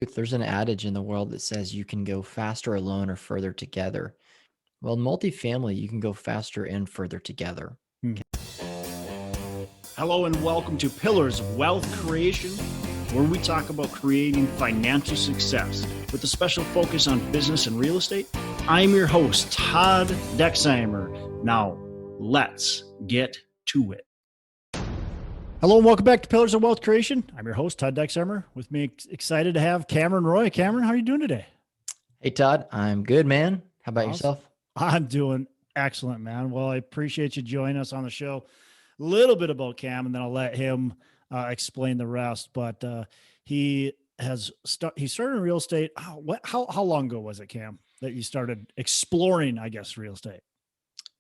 There's an adage in the world that says you can go faster alone or further together. Well, in multifamily, you can go faster and further together. Hello and welcome to Pillars of Wealth Creation, where we talk about creating financial success with a special focus on business and real estate. I'm your host, Todd Dexheimer. Now, let's get to it. Hello and welcome back to Pillars of Wealth Creation. I'm your host, Todd Dexheimer. With me, excited to have Cameron Roy. Cameron, how are you doing today? Hey, Todd, I'm good, man. How about yourself? I'm doing excellent, man. Well, I appreciate you joining us on the show. A little bit about Cam, and then I'll let him explain the rest. But he started in real estate. How long ago was it, Cam, that you started exploring, I guess, real estate?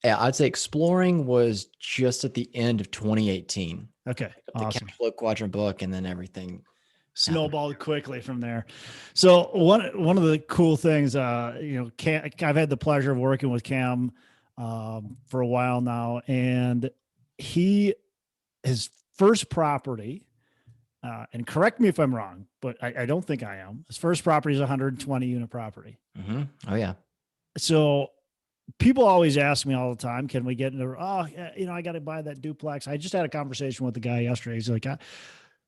Yeah, I'd say exploring was just at the end of 2018. Okay, awesome. The Cashflow Quadrant book, and then everything snowballed quickly from there. So one of the cool things, I've had the pleasure of working with Cam for a while now, and his first property, and correct me if I'm wrong, but I don't think I am. His first property is a 120 unit property. Mm-hmm. Oh yeah. So people always ask me all the time, can we get into, I got to buy that duplex. I just had a conversation with the guy yesterday. He's like, I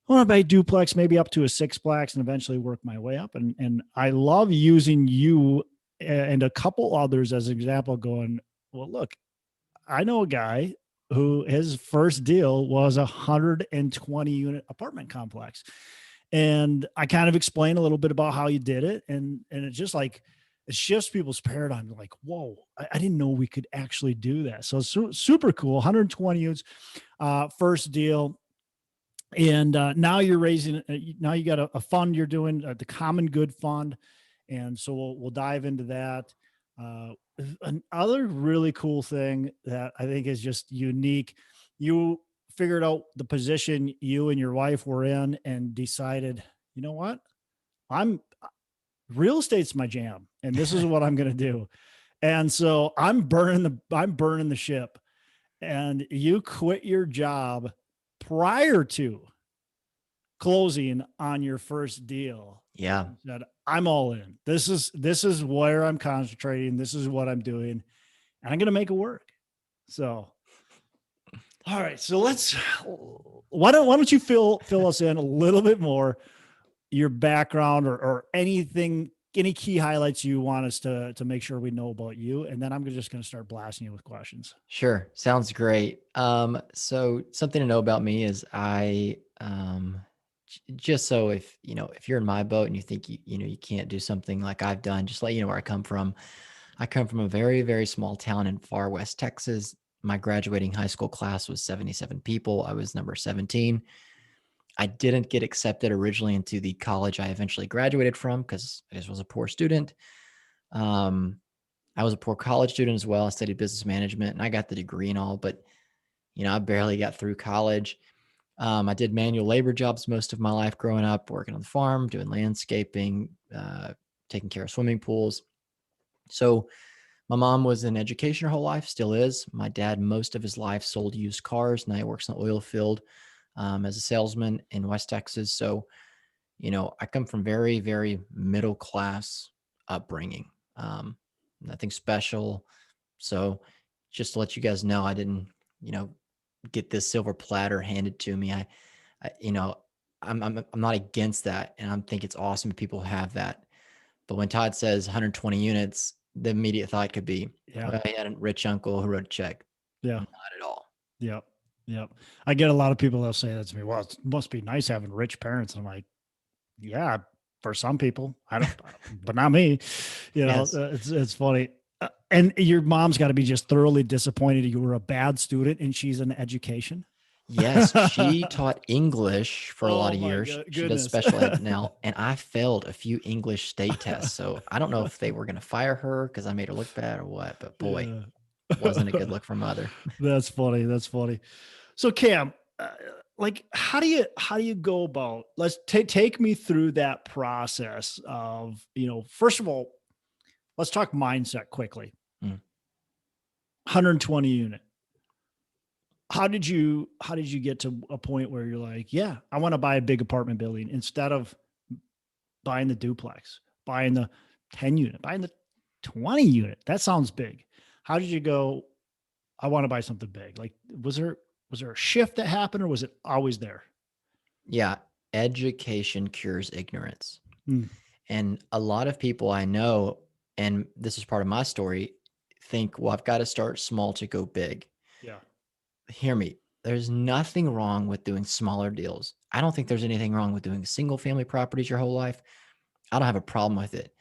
want to buy a duplex, maybe up to a sixplex, and eventually work my way up. And I love using you and a couple others as an example, going, well, look, I know a guy who his first deal was a 120 unit apartment complex. And I kind of explained a little bit about how you did it. And it's just like, it shifts people's paradigm. Like, whoa, I didn't know we could actually do that. So super cool. 120 units, first deal. And now you're raising, now you got a fund you're doing, the Common Good Fund. And so we'll dive into that. Another really cool thing that I think is just unique, you figured out the position you and your wife were in and decided, you know what, real estate's my jam, and this is what I'm going to do. And so I'm burning the ship. And you quit your job prior to closing on your first deal. Yeah. Said, I'm all in. This is where I'm concentrating. This is what I'm doing, and I'm going to make it work. So, all right. So why don't you fill us in a little bit more, your background or anything, any key highlights you want us to make sure we know about you. And then I'm just going to start blasting you with questions. Sure. Sounds great. So something to know about me is just so if you're in my boat and you think you can't do something like I've done, just let you know where I come from. I come from a very, very small town in far west Texas. My graduating high school class was 77 people. I was number 17. I didn't get accepted originally into the college I eventually graduated from because I just was a poor student. I was a poor college student as well. I studied business management and I got the degree and all, but I barely got through college. I did manual labor jobs most of my life growing up, working on the farm, doing landscaping, taking care of swimming pools. So my mom was in education her whole life, still is. My dad, most of his life, sold used cars. Now he works in the oil field as a salesman in West Texas. So, I come from very, very middle class upbringing. Nothing special. So just to let you guys know, I didn't, get this silver platter handed to me. I'm not against that. And I think it's awesome if people have that. But when Todd says 120 units, the immediate thought could be, well, he had a rich uncle who wrote a check. Yeah. Not at all. Yep. I get a lot of people that'll say that to me. Well, it must be nice having rich parents. And I'm like, yeah, for some people, I don't, but not me. Yes. It's funny. And your mom's got to be just thoroughly disappointed you were a bad student and she's in education. Yes, she taught English for a lot of years. She does special ed now, and I failed a few English state tests. So I don't know if they were going to fire her because I made her look bad or what, but boy, wasn't a good look for mother. That's funny. So Cam, how do you go about, let's take me through that process of, first of all, let's talk mindset quickly. 120 unit. How did you get to a point where you're like, yeah, I want to buy a big apartment building instead of buying the duplex, buying the 10 unit, buying the 20 unit. That sounds big. How did you go, I want to buy something big? Like, was there a shift that happened, or was it always there? Yeah. Education cures ignorance. Hmm. And a lot of people I know, and this is part of my story, think, well, I've got to start small to go big. Yeah. Hear me. There's nothing wrong with doing smaller deals. I don't think there's anything wrong with doing single family properties your whole life. I don't have a problem with it.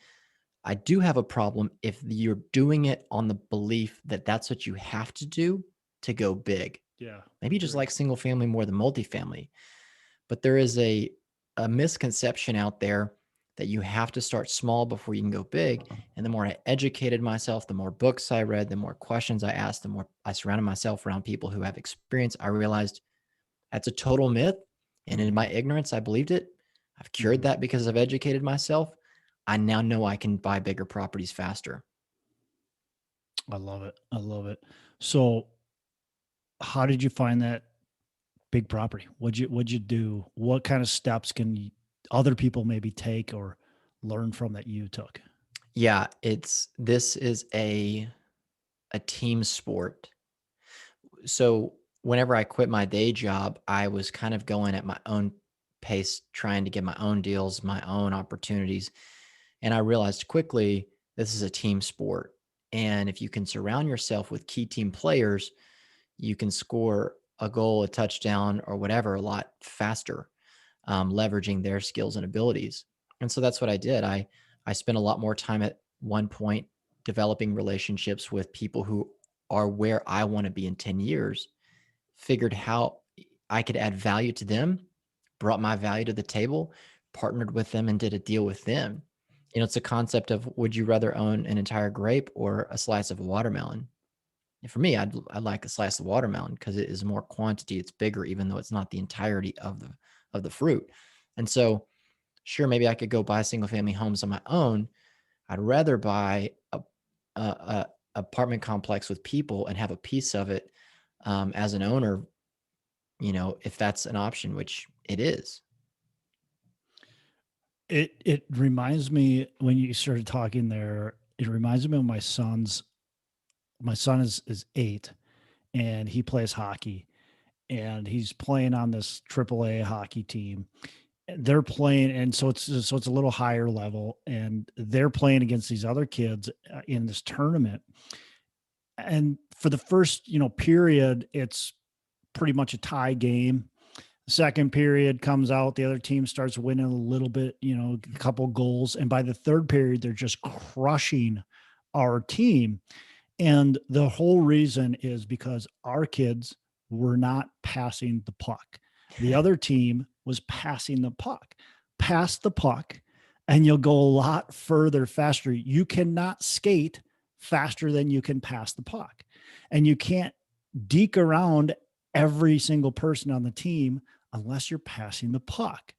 I do have a problem if you're doing it on the belief that that's what you have to do to go big. Yeah. Maybe you just Agreed. like single family more than multifamily. But there is a misconception out there that you have to start small before you can go big. And the more I educated myself, the more books I read, the more questions I asked, the more I surrounded myself around people who have experience, I realized that's a total myth. And in my Mhm. ignorance, I believed it. I've cured Mhm. that because I've educated myself. I now know I can buy bigger properties faster. I love it. I love it. So how did you find that big property? What'd you do? What kind of steps can other people maybe take or learn from that you took? Yeah, this is a team sport. So whenever I quit my day job, I was kind of going at my own pace, trying to get my own deals, my own opportunities. And I realized quickly this is a team sport. And if you can surround yourself with key team players, you can score a goal, a touchdown, or whatever a lot faster, leveraging their skills and abilities. And so that's what I did. I spent a lot more time at one point developing relationships with people who are where I want to be in 10 years, figured how I could add value to them, brought my value to the table, partnered with them, and did a deal with them. It's a concept of, would you rather own an entire grape or a slice of watermelon? And for me, I'd like a slice of watermelon because it is more quantity. It's bigger, even though it's not the entirety of the fruit. And so, sure, maybe I could go buy single family homes on my own. I'd rather buy a apartment complex with people and have a piece of it, as an owner, if that's an option, which it is. It reminds me when you started talking there, it reminds me of my son is 8 and he plays hockey and he's playing on this AAA hockey team. They're playing, and so it's a little higher level, and they're playing against these other kids in this tournament. And for the first, period, it's pretty much a tie game. Second period comes out, the other team starts winning a little bit, a couple goals, and by the third period, they're just crushing our team. And the whole reason is because our kids were not passing the puck. The other team was passing the puck. Pass the puck, and you'll go a lot further faster. You cannot skate faster than you can pass the puck. And you can't deke around every single person on the team unless you're passing the puck.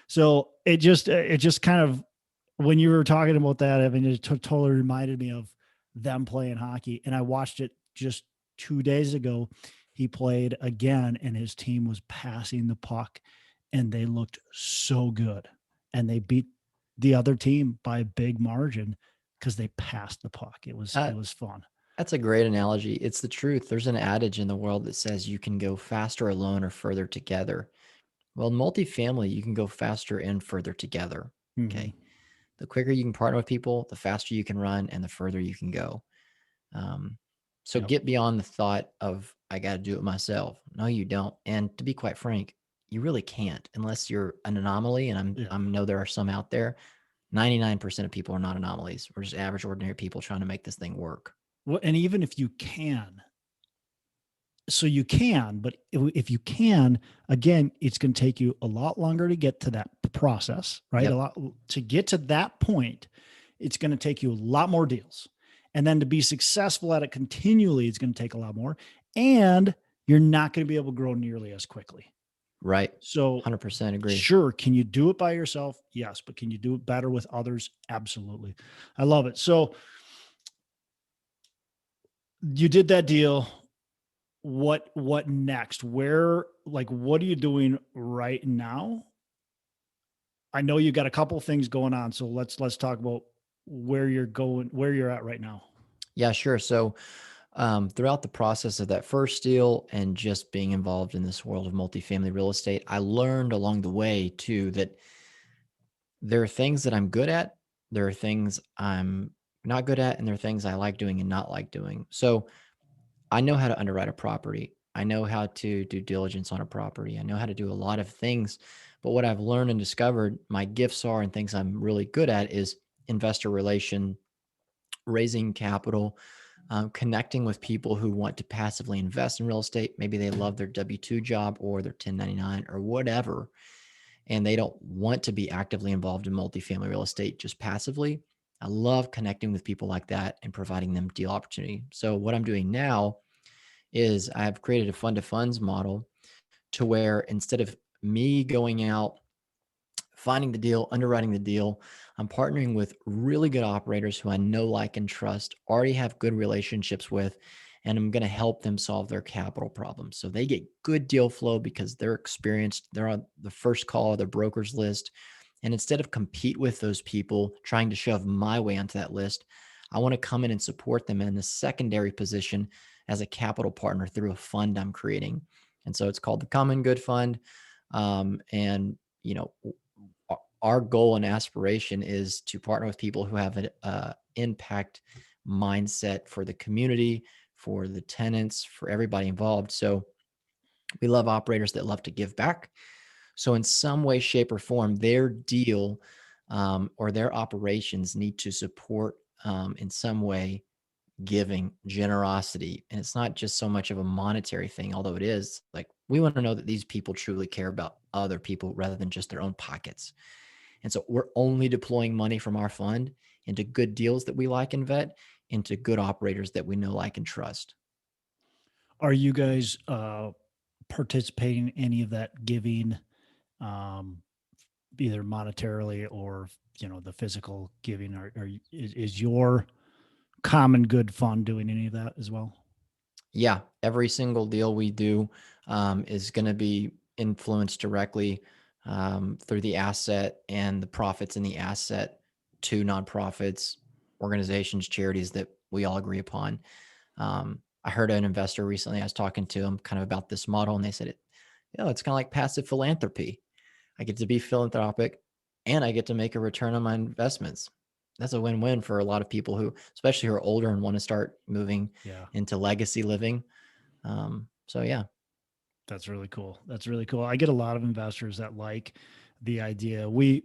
So it just kind of, when you were talking about that, Evan, it totally reminded me of them playing hockey. And I watched it just 2 days ago. He played again, and his team was passing the puck, and they looked so good. And they beat the other team by a big margin because they passed the puck. It was Uh, it was fun. that's a great analogy. It's the truth. There's an adage in the world that says you can go faster alone or further together. Well, in multifamily, you can go faster and further together. Mhm. Okay. The quicker you can partner with people, the faster you can run and the further you can go. Um, so Yep. get beyond the thought of, I got to do it myself. No, you don't. And to be quite frank, you really can't unless you're an anomaly. And Yeah. I know there are some out there. 99% of people are not anomalies. We're just average, ordinary people trying to make this thing work. Well, and even if you can, so you can, but if you can, again, it's going to take you a lot longer to get to that process, right? A Yep. lot to get to that point. It's going to take you a lot more deals. And then to be successful at it continually, it's going to take a lot more. And you're not going to be able to grow nearly as quickly. Right. So, 100% agree. sure, can you do it by yourself? Yes. But can you do it better with others? Absolutely. I love it. So, you did that deal. What next? Where, like, what are you doing right now? I know you got a couple things going on, so let's talk about where you're going, where you're at right now. Yeah, sure. So throughout the process of that first deal and just being involved in this world of multifamily real estate, I learned along the way too that there are things that I'm good at, there are things I'm not good at, and there are things I like doing and not like doing. So I know how to underwrite a property. I know how to do diligence on a property. I know how to do a lot of things. But what I've learned and discovered my gifts are and things I'm really good at is investor relation, raising capital, connecting with people who want to passively invest in real estate. Maybe they love their W 2 job or their 1099 or whatever, and they don't want to be actively involved in multifamily real estate just passively. I love connecting with people like that and providing them deal opportunity. So, what I'm doing now is I've created a fund to funds model to where instead of me going out, finding the deal, underwriting the deal, I'm partnering with really good operators who I know, like, and trust, already have good relationships with, and I'm going to help them solve their capital problems. So they get good deal flow because they're experienced, they're on the first call of their broker's list. And instead of compete with those people trying to shove my way onto that list, I want to come in and support them in the secondary position as a capital partner through a fund I'm creating. And so it's called the Common Good Fund. And, you know, our goal and aspiration is to partner with people who have an impact mindset for the community, for the tenants, for everybody involved. So we love operators that love to give back. So in some way, shape, or form, their deal or their operations need to support in some way giving, generosity. And it's not just so much of a monetary thing, although it is. Like, we want to know that these people truly care about other people rather than just their own pockets. And so we're only deploying money from our fund into good deals that we like and vet, into good operators that we know, like, and trust. Are you guys participating in any of that giving, um, either monetarily or the physical giving? Is your common good fund doing any of that as well? Yeah, every single deal we do is going to be influenced directly through the asset and the profits in the asset to nonprofits, organizations, charities that we all agree upon. I heard an investor recently, I was talking to them kind of about this model, and they said, it's kind of like passive philanthropy. I get to be philanthropic and I get to make a return on my investments. That's a win-win for a lot of people who, especially who are older and want to start moving Yeah, into legacy living. So yeah. that's really cool. That's really cool. I get a lot of investors that like the idea. We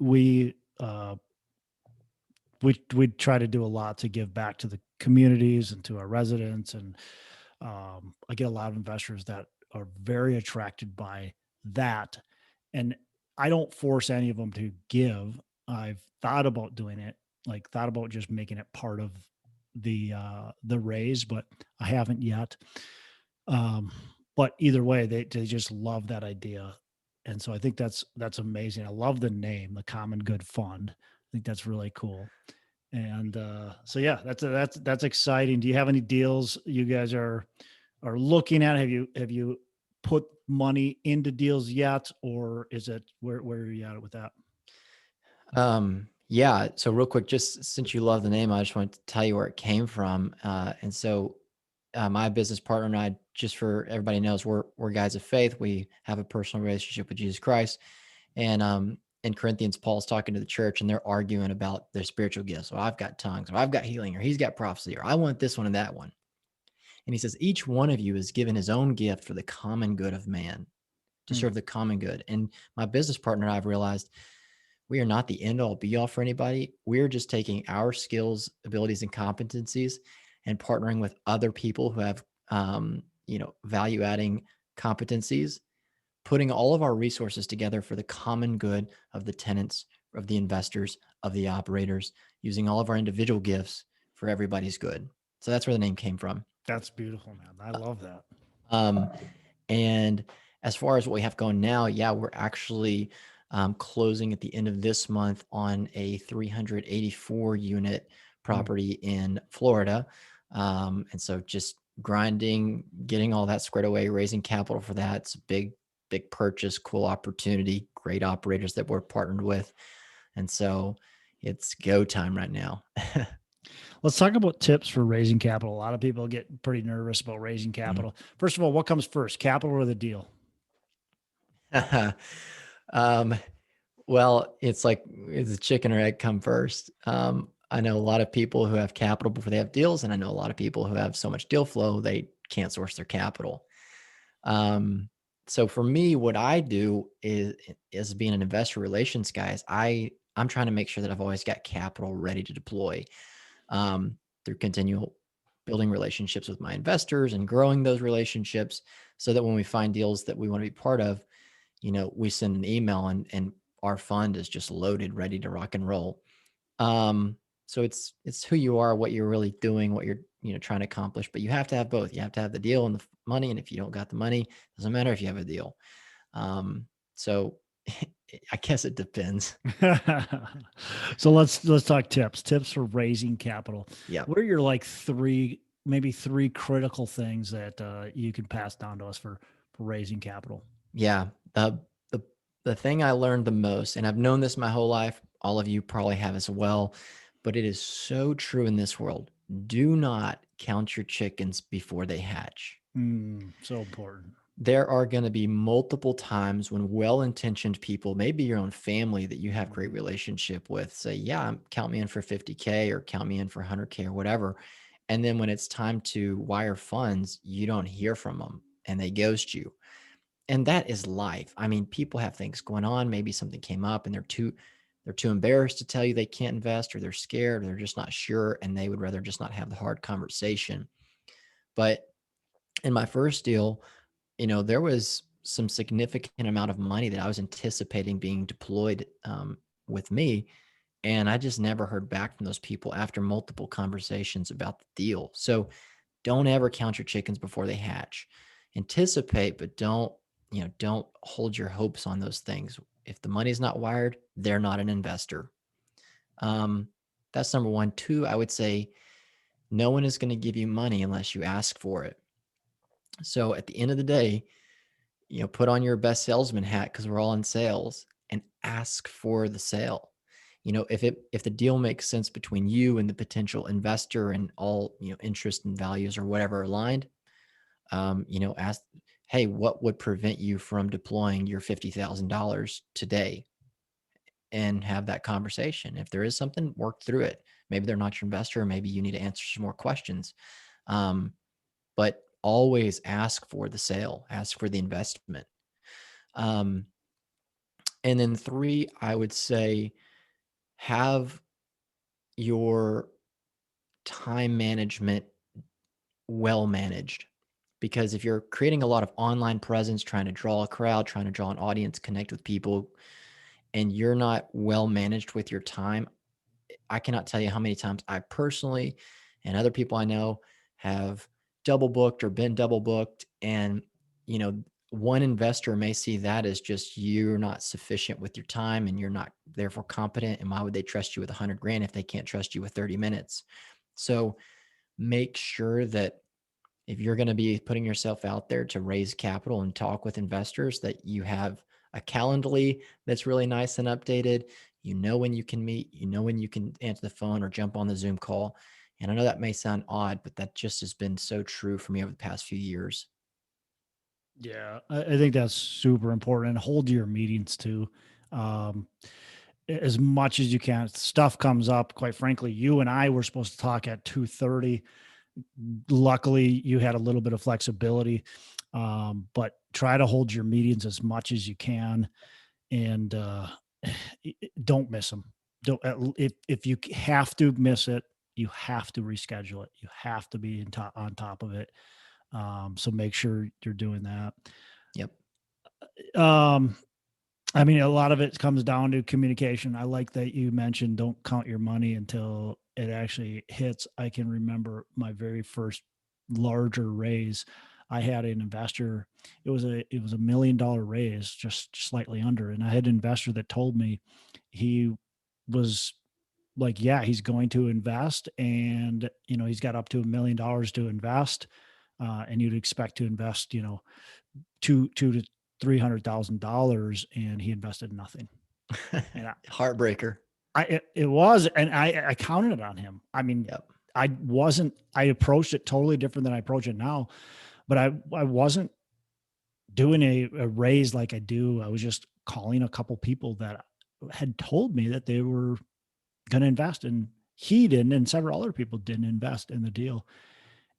try to do a lot to give back to the communities and to our residents, and I get a lot of investors that are very attracted by that. And I don't force any of them to give. I've thought about doing it, like thought about just making it part of the raise, but I haven't yet. Um, but either way, they just love that idea. And so I think that's amazing. I love the name, the Common Good Fund. I think that's really cool. And so yeah, that's exciting. Do you have any deals you guys are looking at? Have you put money into deals yet, or is it where are you at with that? Yeah. So real quick, just since you love the name, I just wanted to tell you where it came from. And so my business partner and I, just for everybody knows, we're guys of faith. We have a personal relationship with Jesus Christ. And in Corinthians, Paul's talking to the church and they're arguing about their spiritual gifts. So I've got tongues, or I've got healing, or he's got prophecy, or I want this one and that one. And he says, each one of you is given his own gift for the common good of man, to Hmm. serve the common good. And my business partner and I have realized we are not the end all be all for anybody. We're just taking our skills, abilities, and competencies and partnering with other people who have, value adding competencies, putting all of our resources together for the common good of the tenants, of the investors, of the operators, using all of our individual gifts for everybody's good. So that's where the name came from. That's beautiful, man. I love that. Um, and as far as what we have going now, yeah, we're actually closing at the end of this month on a 384 unit Hmm. property in Florida. And so just grinding, getting all that squared away, raising capital for that. It's a big, big purchase, cool opportunity, great operators that we're partnered with. And so it's go time right now. Let's talk about tips for raising capital. A lot of people get pretty nervous about raising Mhm. capital. First of all, what comes first, capital or the deal? um, well, it's like, is the chicken or egg come first? I know a lot of people who have capital before they have deals, and I know a lot of people who have so much deal flow they can't source their capital. Um, so for me, what I do is being an investor relations guy, is I'm trying to make sure that I've always got capital ready to deploy, through continual building relationships with my investors and growing those relationships, so that when we find deals that we want to be part of, we send an email and our fund is just loaded, ready to rock and roll. Um, so it's who you are, what you're really doing, what you're trying to accomplish. But you have to have both. You have to have the deal and the money. And if you don't got the money, it doesn't matter if you have a deal. So I guess it depends. So let's talk tips. Tips for raising capital. Yeah, What are your like maybe three critical things that you can pass down to us for raising capital? yeah. The the thing I learned the most, and I've known this my whole life. All of you probably have as well, but it is so true in this world. Do not count your chickens before they hatch. So important. There are going to be multiple times when well-intentioned people, maybe your own family that you have great relationship with, say, yeah, count me in for 50K or count me in for 100K or whatever. And then when it's time to wire funds, you don't hear from them and they ghost you. And that is life. I mean, people have things going on. Maybe something came up and they're too embarrassed to tell you they can't invest, or they're scared, or they're just not sure, and they would rather just not have the hard conversation. But in my first deal, there was some significant amount of money that I was anticipating being deployed, with me. And I just never heard back from those people after multiple conversations about the deal. So don't ever count your chickens before they hatch. Anticipate, but don't hold your hopes on those things. If the money's not wired, they're not an investor. Um, that's number one. Two, I would say no one is going to give you money unless you ask for it. So at the end of the day, put on your best salesman hat, because we're all in sales, and ask for the sale. If the deal makes sense between you and the potential investor, and all, interest and values or whatever aligned, ask, hey, what would prevent you from deploying your $50,000 today? And have that conversation. If there is something, work through it. Maybe they're not your investor, or maybe you need to answer some more questions. But always ask for the sale, ask for the investment. Um, and then three, I would say, have your time management well managed. Because if you're creating a lot of online presence, trying to draw a crowd, trying to draw an audience, connect with people, and you're not well managed with your time, I cannot tell you how many times I personally and other people I know have double booked or been double booked. And, one investor may see that as just, you're not sufficient with your time and you're not therefore competent. And why would they trust you with 100 grand if they can't trust you with 30 minutes? So make sure that if you're going to be putting yourself out there to raise capital and talk with investors, that you have a Calendly that's really nice and updated. When you can meet, when you can answer the phone or jump on the Zoom call. And I know that may sound odd, but that just has been so true for me over the past few years. Yeah, I think that's super important. And hold your meetings too. Um, as much as you can. Stuff comes up. Quite frankly, you and I were supposed to talk at 2:30. Luckily, you had a little bit of flexibility, but try to hold your meetings as much as you can, and don't miss them. Don't if you have to miss it, you have to reschedule it. You have to be on top of it. So make sure you're doing that. Yep. Um, I mean, a lot of it comes down to communication. I like that you mentioned don't count your money until it actually hits. I can remember my very first larger raise. I had an investor. It was $1 million raise, just slightly under, and I had an investor that told me he was like, yeah, he's going to invest, and he's got up to $1 million to invest, and you'd expect to invest, two to $300,000, and he invested nothing. And Heartbreaker. it was, and I counted on him. I mean, Yep. I approached it totally different than I approach it now, but I wasn't doing a raise like I do. I was just calling a couple people that had told me that they were going to invest, and he didn't, and several other people didn't invest in the deal.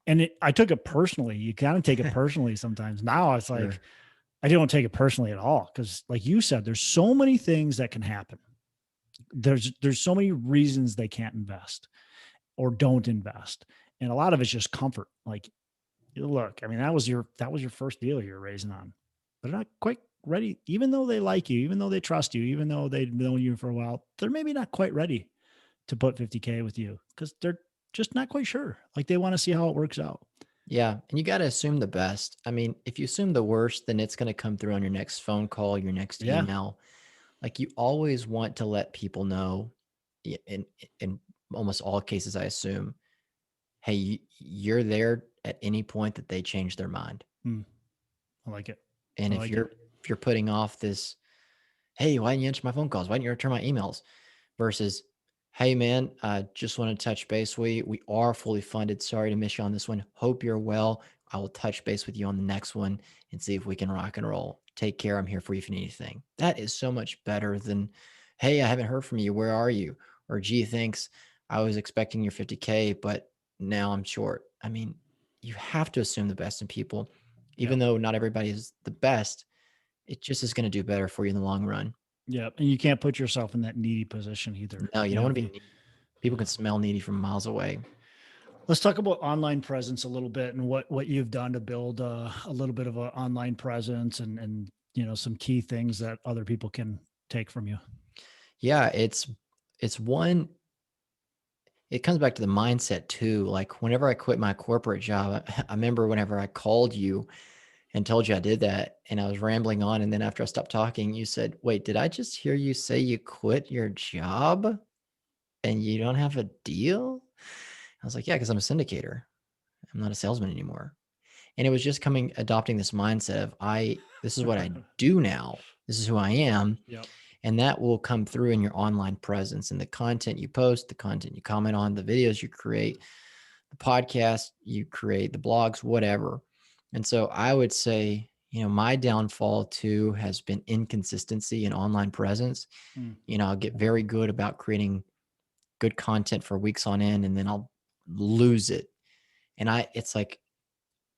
And I took it personally. You kind of take it personally sometimes. Now it's Sure. like, I don't take it personally at all. Cause like you said, there's so many things that can happen. There's so many reasons they can't invest or don't invest. And a lot of it's just comfort. Like, look, I mean, that was your first deal you're raising on. They're not quite ready, even though they like you, even though they trust you, even though they've known you for a while, they're maybe not quite ready to put 50K with you because they're just not quite sure. Like they want to see how it works out. Yeah. And you got to assume the best. I mean, if you assume the worst, then it's going to come through on your next phone call, your next Yeah. email. Like you always want to let people know in almost all cases, I assume, hey, you're there at any point that they change their mind. I like it. And I if like it. you're putting off this, hey, why didn't you answer my phone calls? Why didn't you return my emails? Versus, hey man, I just want to touch base with you. We are fully funded. Sorry to miss you on this one. Hope you're well. I will touch base with you on the next one and see if we can rock and roll. Take care. I'm here for you if you need anything. That is so much better than, hey, I haven't heard from you. Where are you? Or gee, thanks. I was expecting your 50K, but now I'm short. I mean, you have to assume the best in people, even Yep. though not everybody is the best. It just is going to do better for you in the long run. Yep. And you can't put yourself in that needy position either. No, you don't You know, want to be needy. People can smell needy from miles away. let's talk about online presence a little bit and what you've done to build a little bit of an online presence and some key things that other people can take from you. Yeah, it's one, it comes back to the mindset too. Like whenever I quit my corporate job, I remember whenever I called you and told you I did that and I was rambling on. And then after I stopped talking, you said, wait, did I just hear you say you quit your job and you don't have a deal? I was like, yeah, because I'm a syndicator. I'm not a salesman anymore. And it was just adopting this mindset of this is what I do now. This is who I am. Yep. And that will come through in your online presence and the content you post, the content you comment on, the videos you create, the podcast you create, the blogs, whatever. And so I would say, my downfall too has been inconsistency in online presence. I'll get very good about creating good content for weeks on end and then I'll lose it. And it's like,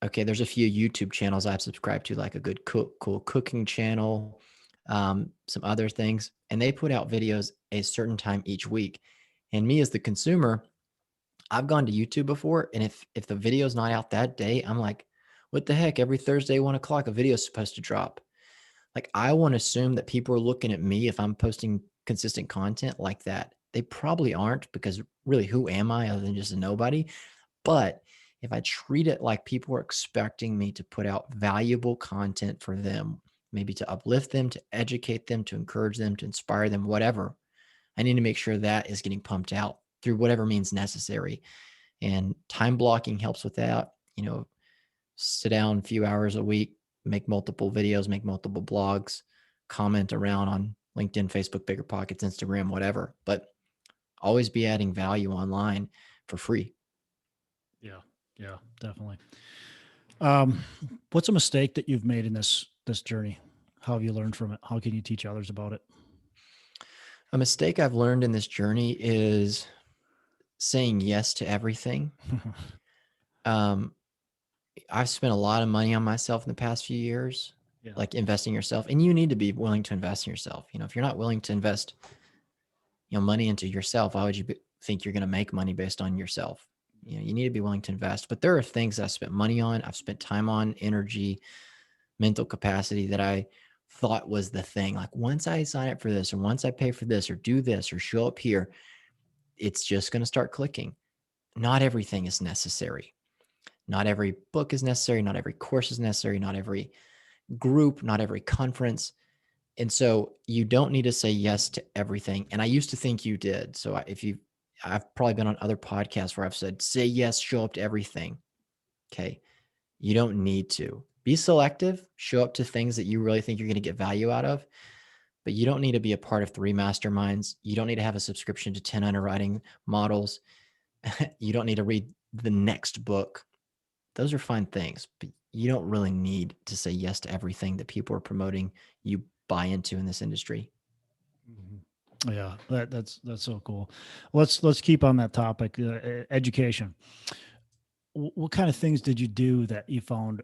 okay, there's a few YouTube channels I've subscribed to, like a good cool cooking channel, some other things, and they put out videos a certain time each week. And me as the consumer, I've gone to YouTube before, and if the video's not out that day, I'm like, what the heck? Every Thursday, 1:00, a video is supposed to drop. Like I want to assume that people are looking at me if I'm posting consistent content like that. They probably aren't because really, who am I other than just a nobody? But if I treat it like people are expecting me to put out valuable content for them, maybe to uplift them, to educate them, to encourage them, to inspire them, whatever, I need to make sure that is getting pumped out through whatever means necessary. And time blocking helps with that. Sit down a few hours a week, make multiple videos, make multiple blogs, comment around on LinkedIn, Facebook, Bigger Pockets, Instagram, whatever. But always be adding value online for free. Yeah, definitely. What's a mistake that you've made in this journey? How have you learned from it? How can you teach others about it? A mistake I've learned in this journey is saying yes to everything. I've spent a lot of money on myself in the past few years, Yeah. like investing yourself, and you need to be willing to invest in yourself. If you're not willing to invest, money into yourself, why would you think you're going to make money based on yourself? You need to be willing to invest. But there are things that I spent money on, I've spent time on, energy, mental capacity that I thought was the thing. Like once I sign up for this, or once I pay for this, or do this, or show up here, it's just going to start clicking. Not everything is necessary. Not every book is necessary. Not every course is necessary. Not every group, not every conference. And so you don't need to say yes to everything. And I used to think you did. So I've probably been on other podcasts where I've said, say yes, show up to everything. Okay. You don't need to. Be selective, show up to things that you really think you're going to get value out of. but you don't need to be a part of 3 masterminds. You don't need to have a subscription to 10 underwriting models. You don't need to read the next book. Those are fine things, but you don't really need to say yes to everything that people are promoting you buy into in this industry. Yeah, that's so cool. Let's keep on that topic. Education. What kind of things did you do that you found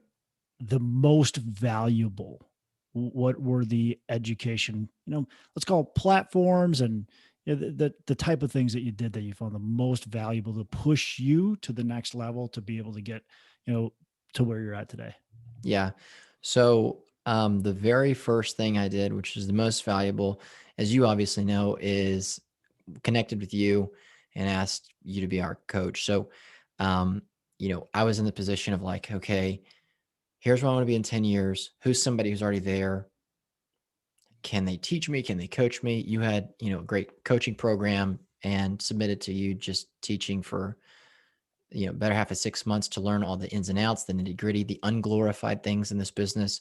the most valuable? What were the education, let's call it platforms, and the type of things that you did that you found the most valuable to push you to the next level to be able to get, to where you're at today? Yeah. So the very first thing I did, which is the most valuable, as you obviously know, is connected with you and asked you to be our coach. So, I was in the position of like, okay, here's where I want to be in 10 years. Who's somebody who's already there? Can they teach me? Can they coach me? You had, a great coaching program and submitted to you just teaching for, better half of 6 months to learn all the ins and outs, the nitty gritty, the unglorified things in this business.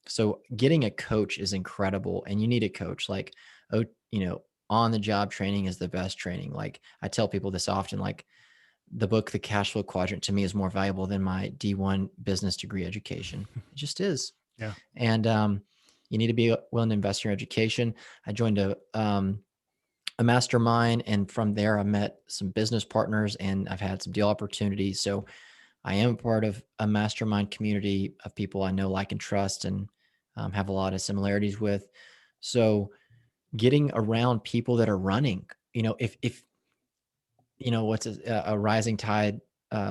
So getting a coach is incredible, and you need a coach. Like, oh, on the job training is the best training. Like I tell people this often, like the book, The Cashflow Quadrant, to me is more valuable than my D1 business degree education. It just is. Yeah. And you need to be willing to invest in your education. I joined a mastermind, and from there I met some business partners and I've had some deal opportunities. So I am part of a mastermind community of people I know, like, and trust, and have a lot of similarities with. So getting around people that are running, if what's a rising tide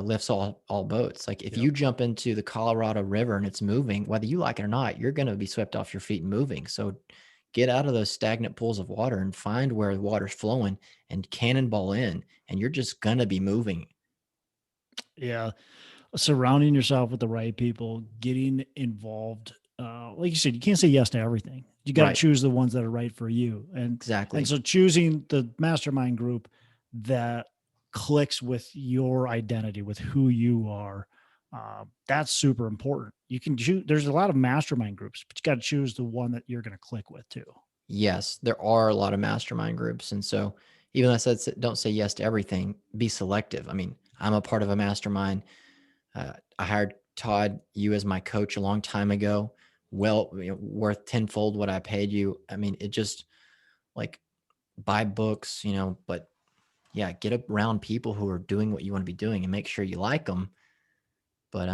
lifts all boats. Like if Yep. you jump into the Colorado River and it's moving, whether you like it or not, you're going to be swept off your feet and moving. So get out of those stagnant pools of water and find where the water's flowing and cannonball in, and you're just going to be moving. Yeah. Surrounding yourself with the right people, getting involved. Like you said, you can't say yes to everything. You got to Right. choose the ones that are right for you. Exactly. And so choosing the mastermind group that clicks with your identity, with who you are, that's super important. You can choose, there's a lot of mastermind groups, but you got to choose the one that you're going to click with too. Yes, there are a lot of mastermind groups. And so even though I said don't say yes to everything, be selective. I mean, I'm a part of a mastermind. I hired Todd, you as my coach a long time ago. Well, worth tenfold what I paid you. I mean, it just like buy books, but yeah, get around people who are doing what you want to be doing and make sure you like them. But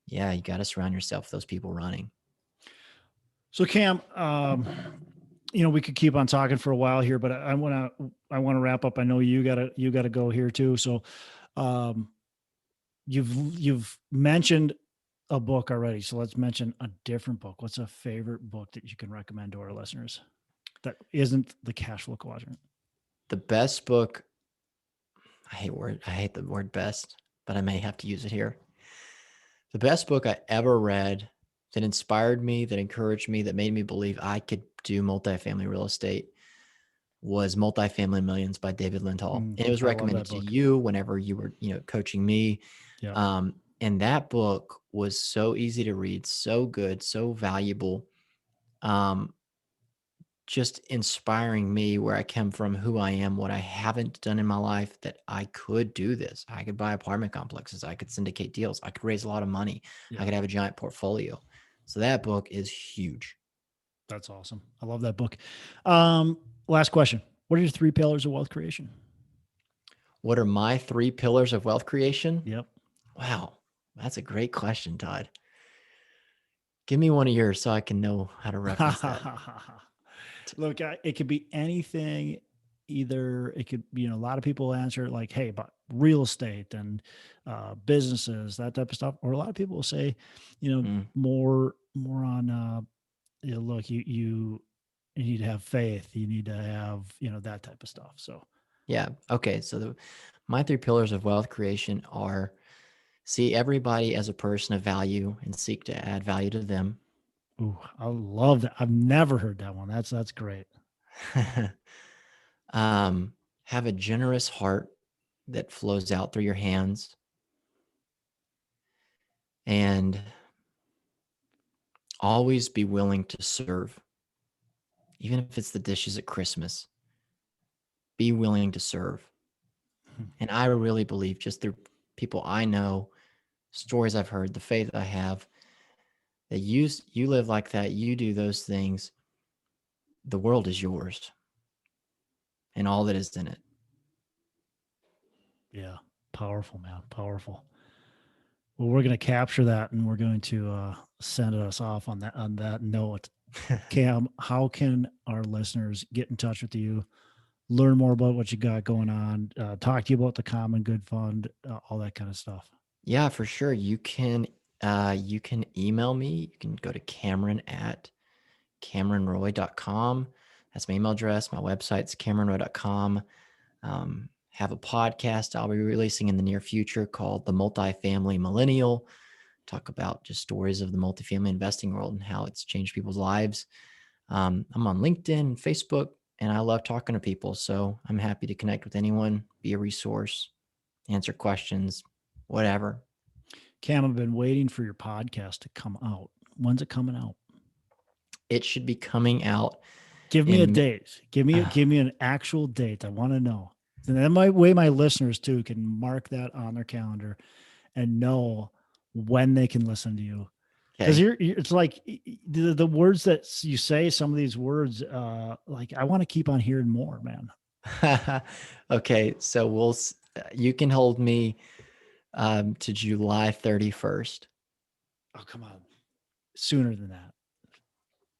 yeah, you got to surround yourself with those people running. So Cam, we could keep on talking for a while here, but I want to wrap up. I know you gotta go here too. So, um, you've mentioned a book already. So let's mention a different book. What's a favorite book that you can recommend to our listeners that isn't the Cashflow Quadrant? The best book, I hate the word best, but I may have to use it here. The best book I ever read that inspired me, that encouraged me, that made me believe I could do multifamily real estate was Multifamily Millions by David Lindall. And it was I love recommended that to book. you whenever you were, coaching me. Yeah. And that book was so easy to read, so good, so valuable. Just inspiring me where I come from, who I am, what I haven't done in my life, that I could do this. I could buy apartment complexes. I could syndicate deals. I could raise a lot of money. Yeah. I could have a giant portfolio. So that book is huge. That's awesome. I love that book. Last question. What are your 3 pillars of wealth creation? What are my 3 pillars of wealth creation? Yep. Wow, that's a great question, Todd. Give me one of yours so I can know how to reference that. Look, it could be anything. Either it could be, a lot of people answer like, hey, about real estate and businesses, that type of stuff. Or a lot of people will say, more on, look, you need to have faith. You need to have, that type of stuff. So, Yeah. Okay. So my 3 pillars of wealth creation are: see everybody as a person of value and seek to add value to them. ooh, I love that. I've never heard that one. That's great. Have a generous heart that flows out through your hands, and always be willing to serve. even if it's the dishes at Christmas, be willing to serve. And I really believe, just through people I know, stories I've heard, the faith I have, that you live like that, you do those things, the world is yours and all that is in it. Yeah. Powerful, man. Powerful. Well, we're going to capture that and we're going to send us off on that note. Cam, how can our listeners get in touch with you, learn more about what you got going on, talk to you about the Common Good Fund, all that kind of stuff? Yeah, for sure. You can email me. You can go to Cameronroy.com. That's my email address. My website's Cameronroy.com. Have a podcast I'll be releasing in the near future called The Multifamily Millennial. Talk about just stories of the multifamily investing world and how it's changed people's lives. I'm on LinkedIn, Facebook, and I love talking to people. So I'm happy to connect with anyone, be a resource, answer questions, whatever. Cam, I've been waiting for your podcast to come out. When's it coming out? It should be coming out. Give me a date. Give me an actual date. I want to know. And that way my listeners too can mark that on their calendar and know when they can listen to you. Because it's like the words that you say, some of these words, like I want to keep on hearing more, man. Okay, so you can hold me to July 31st. Oh, come on. Sooner than that.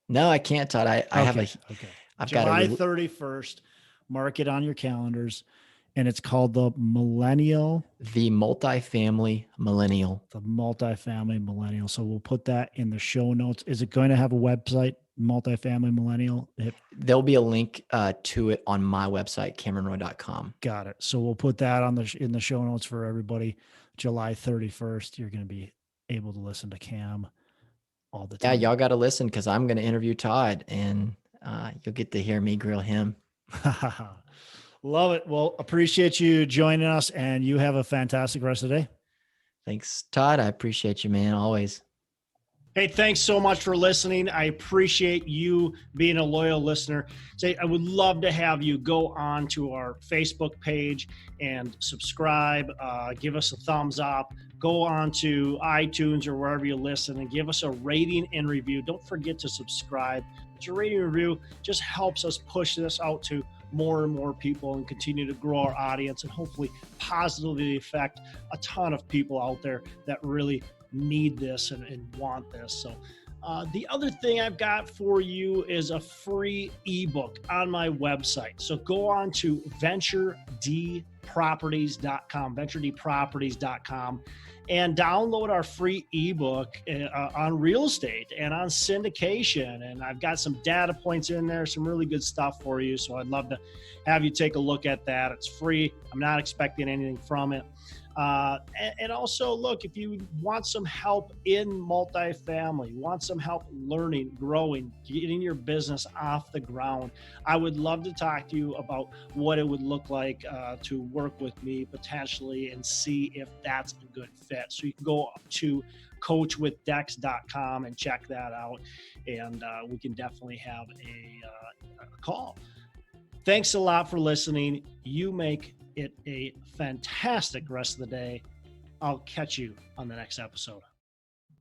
No, I can't, Todd. I've July 31st. Mark it on your calendars. And it's called the Multifamily Millennial. The Multifamily Millennial. So we'll put that in the show notes. Is it going to have a website, Multifamily Millennial? There'll be a link to it on my website, CameronRoy.com. Got it. So we'll put that in the show notes for everybody. July 31st, you're going to be able to listen to Cam all the time. Yeah, y'all got to listen because I'm going to interview Todd and you'll get to hear me grill him. Love it. Well, appreciate you joining us and you have a fantastic rest of the day. Thanks, Todd. I appreciate you, man. Always. Hey, thanks so much for listening. I appreciate you being a loyal listener. I would love to have you go on to our Facebook page and subscribe, give us a thumbs up, go on to iTunes or wherever you listen and give us a rating and review. Don't forget to subscribe. Your rating and review just helps us push this out to more and more people and continue to grow our audience and hopefully positively affect a ton of people out there that really need this and want this. So the other thing I've got for you is a free ebook on my website. So go on to venturedproperties.com, and download our free ebook on real estate and on syndication. And I've got some data points in there, some really good stuff for you. So I'd love to have you take a look at that. It's free. I'm not expecting anything from it. And also, look, if you want some help in multifamily, want some help learning, growing, getting your business off the ground, I would love to talk to you about what it would look like to work with me potentially and see if that's a good fit. So you can go to coachwithdex.com and check that out, and we can definitely have a call. Thanks a lot for listening. You make it a fantastic rest of the day. I'll catch you on the next episode.